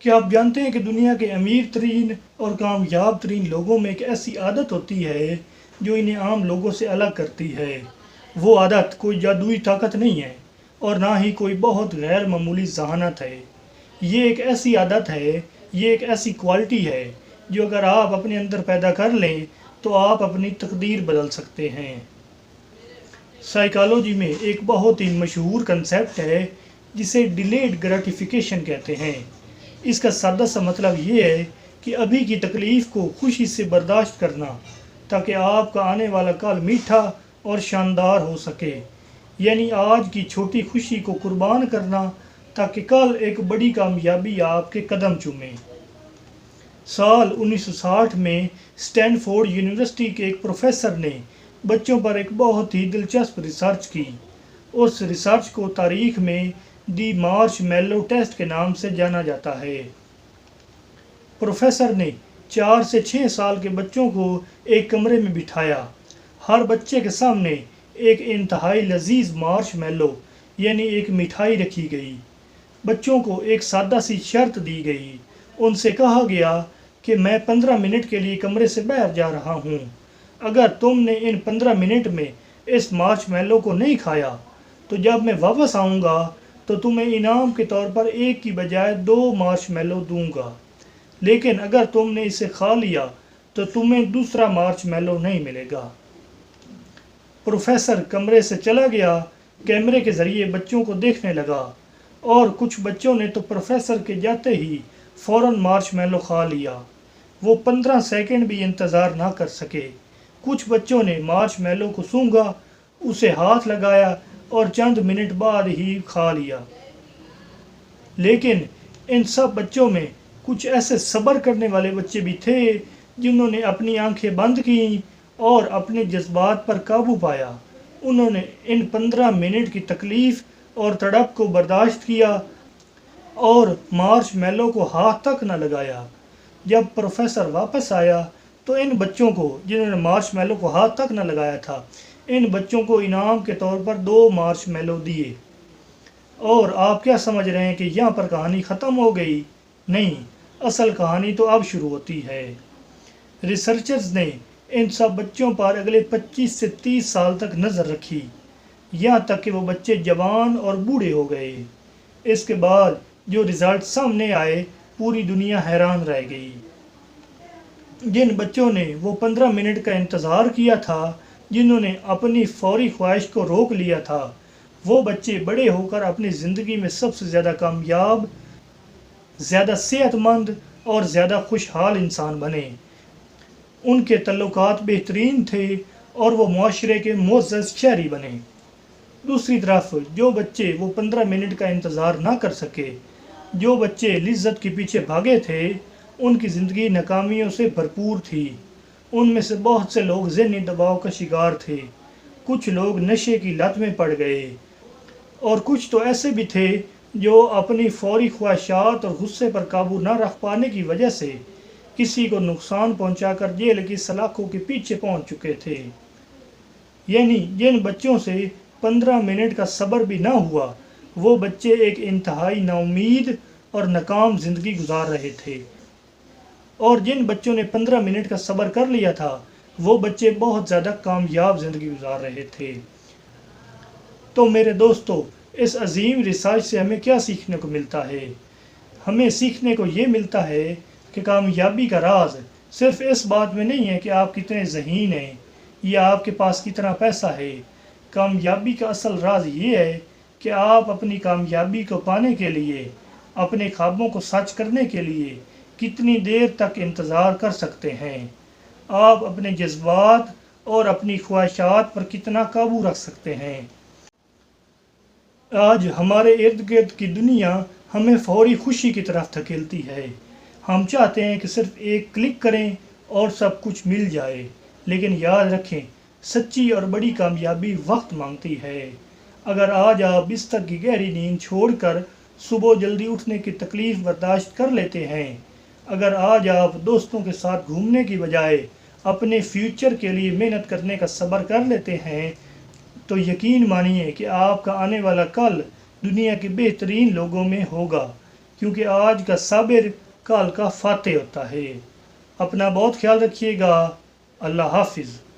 کیا آپ جانتے ہیں کہ دنیا کے امیر ترین اور کامیاب ترین لوگوں میں ایک ایسی عادت ہوتی ہے جو انہیں عام لوگوں سے الگ کرتی ہے؟ وہ عادت کوئی جادوئی طاقت نہیں ہے اور نہ ہی کوئی بہت غیر معمولی ذہانت ہے۔ یہ ایک ایسی عادت ہے، یہ ایک ایسی کوالٹی ہے جو اگر آپ اپنے اندر پیدا کر لیں تو آپ اپنی تقدیر بدل سکتے ہیں۔ سائیکالوجی میں ایک بہت ہی مشہور کنسیپٹ ہے جسے ڈیلیڈ گریٹیفیکیشن کہتے ہیں۔ اس کا سادہ سا مطلب یہ ہے کہ ابھی کی تکلیف کو خوشی سے برداشت کرنا تاکہ آپ کا آنے والا کل میٹھا اور شاندار ہو سکے، یعنی آج کی چھوٹی خوشی کو قربان کرنا تاکہ کل ایک بڑی کامیابی آپ کے قدم چومے۔ سال 1960 میں اسٹینفورڈ یونیورسٹی کے ایک پروفیسر نے بچوں پر ایک بہت ہی دلچسپ ریسرچ کی۔ اس ریسرچ کو تاریخ میں دی مارش میلو ٹیسٹ کے نام سے جانا جاتا ہے۔ پروفیسر نے 4 سے 6 سال کے بچوں کو ایک کمرے میں بٹھایا۔ ہر بچے کے سامنے ایک انتہائی لذیذ مارش میلو یعنی ایک مٹھائی رکھی گئی۔ بچوں کو ایک سادہ سی شرط دی گئی۔ ان سے کہا گیا کہ میں 15 منٹ کے لیے کمرے سے باہر جا رہا ہوں۔ اگر تم نے ان 15 منٹ میں اس مارش میلو کو نہیں کھایا تو جب میں واپس آؤں گا تو تمہیں انعام کے طور پر ایک کی بجائے 2 مارش میلو دوں گا، لیکن اگر تم نے اسے کھا لیا تو تمہیں دوسرا مارش میلو نہیں ملے گا۔ پروفیسر کمرے سے چلا گیا، کیمرے کے ذریعے بچوں کو دیکھنے لگا، اور کچھ بچوں نے تو پروفیسر کے جاتے ہی فوراً مارش میلو کھا لیا۔ وہ 15 سیکنڈ بھی انتظار نہ کر سکے۔ کچھ بچوں نے مارش میلو کو سونگھا، اسے ہاتھ لگایا اور چند منٹ بعد ہی کھا لیا۔ لیکن ان سب بچوں میں کچھ ایسے صبر کرنے والے بچے بھی تھے جنہوں نے اپنی آنکھیں بند کیں اور اپنے جذبات پر قابو پایا۔ انہوں نے ان 15 منٹ کی تکلیف اور تڑپ کو برداشت کیا اور مارش میلو کو ہاتھ تک نہ لگایا۔ جب پروفیسر واپس آیا تو ان بچوں کو جنہوں نے مارش میلو کو ہاتھ تک نہ لگایا تھا، ان بچوں کو انعام کے طور پر 2 مارش میلو دیے۔ اور آپ کیا سمجھ رہے ہیں کہ یہاں پر کہانی ختم ہو گئی؟ نہیں، اصل کہانی تو اب شروع ہوتی ہے۔ ریسرچرز نے ان سب بچوں پر اگلے 25 سے 30 سال تک نظر رکھی، یہاں تک کہ وہ بچے جوان اور بوڑھے ہو گئے۔ اس کے بعد جو رزلٹ سامنے آئے، پوری دنیا حیران رہ گئی۔ جن بچوں نے وہ 15 منٹ کا انتظار کیا تھا، جنہوں نے اپنی فوری خواہش کو روک لیا تھا، وہ بچے بڑے ہو کر اپنی زندگی میں سب سے زیادہ کامیاب، زیادہ صحت مند اور زیادہ خوشحال انسان بنے۔ ان کے تعلقات بہترین تھے اور وہ معاشرے کے معزز شہری بنے۔ دوسری طرف جو بچے وہ 15 منٹ کا انتظار نہ کر سکے، جو بچے لذت کے پیچھے بھاگے تھے، ان کی زندگی ناکامیوں سے بھرپور تھی۔ ان میں سے بہت سے لوگ ذہنی دباؤ کا شکار تھے، کچھ لوگ نشے کی لت میں پڑ گئے، اور کچھ تو ایسے بھی تھے جو اپنی فوری خواہشات اور غصے پر قابو نہ رکھ پانے کی وجہ سے کسی کو نقصان پہنچا کر جیل کی سلاخوں کے پیچھے پہنچ چکے تھے۔ یعنی جن بچوں سے 15 منٹ کا صبر بھی نہ ہوا، وہ بچے ایک انتہائی نا امید اور ناکام زندگی گزار رہے تھے، اور جن بچوں نے 15 منٹ کا صبر کر لیا تھا، وہ بچے بہت زیادہ کامیاب زندگی گزار رہے تھے۔ تو میرے دوستو، اس عظیم ریسرچ سے ہمیں کیا سیکھنے کو ملتا ہے؟ ہمیں سیکھنے کو یہ ملتا ہے کہ کامیابی کا راز صرف اس بات میں نہیں ہے کہ آپ کتنے ذہین ہیں یا آپ کے پاس کتنا پیسہ ہے۔ کامیابی کا اصل راز یہ ہے کہ آپ اپنی کامیابی کو پانے کے لیے، اپنے خوابوں کو سچ کرنے کے لیے کتنی دیر تک انتظار کر سکتے ہیں۔ آپ اپنے جذبات اور اپنی خواہشات پر کتنا قابو رکھ سکتے ہیں۔ آج ہمارے ارد گرد کی دنیا ہمیں فوری خوشی کی طرف دھکیلتی ہے۔ ہم چاہتے ہیں کہ صرف ایک کلک کریں اور سب کچھ مل جائے، لیکن یاد رکھیں، سچی اور بڑی کامیابی وقت مانگتی ہے۔ اگر آج آپ بستر کی گہری نیند چھوڑ کر صبح جلدی اٹھنے کی تکلیف برداشت کر لیتے ہیں، اگر آج آپ دوستوں کے ساتھ گھومنے کی بجائے اپنے فیوچر کے لیے محنت کرنے کا صبر کر لیتے ہیں، تو یقین مانیے کہ آپ کا آنے والا کل دنیا کے بہترین لوگوں میں ہوگا۔ کیونکہ آج کا صابر کل کا فاتح ہوتا ہے۔ اپنا بہت خیال رکھیے گا۔ اللہ حافظ۔